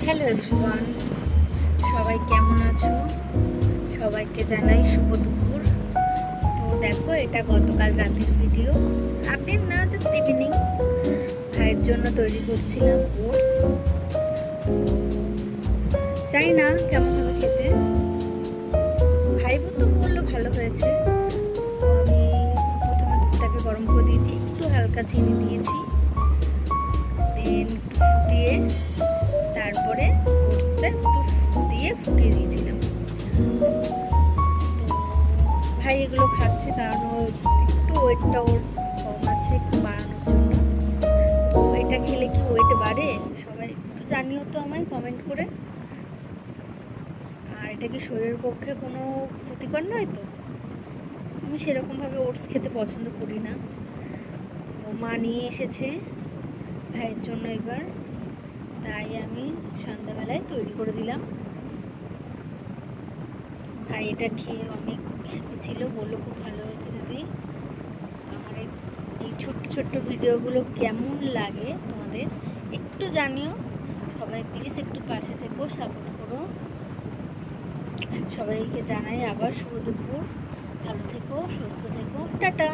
Hello everyone, সবাই কেমন আছো? সবাইকে জানাই শুভ দুপুর। তো দেখো, এটা গতকাল রাতের ভিডিও। রাতের না, জাস্ট ইভিনিং। ভাইয়ের জন্য তৈরি করছিলাম ওটস। জানি না কেমন হবে খেতে। ভাই তো বললো ভালো হয়েছে। তো আমি প্রথমে দুধটাকে গরম করে দিয়েছি, একটু হালকা চিনি দিয়েছি, দেন একটু ফুটিয়ে তারপরে ওটসটা একটু দিয়ে ফুটিয়ে দিয়েছিলাম। তো ভাই এগুলো খাচ্ছে কারণ ও একটু ওয়েটটা ওর কম আছে, একটু বাড়ানোর জন্য। তো এটা খেলে কি ওয়েট বাড়ে? সবাই একটু জানিও তো আমায় কমেন্ট করে। আর এটা কি শরীরের পক্ষে কোনো ক্ষতিকর নয় তো? আমি সেরকমভাবে ওটস খেতে পছন্দ করি না। তো মা নিয়ে এসেছে ভাইয়ের জন্য এবার, তাই আমি সন্ধ্যাবেলায় তৈরি করে দিলাম। ভাই এটা খেয়ে অনেক হ্যাপি ছিল, বললো খুব ভালো হয়েছে দিদি। আমার এই ছোট্ট ছোট্ট ভিডিওগুলো কেমন লাগে তোমাদের একটু জানিও। সবাই প্লিজ একটু পাশে থেকো, সাপোর্ট করো। সবাইকে জানাই আবার শুভ দুপুর। ভালো থেকো, সুস্থ থেকো, টাটা।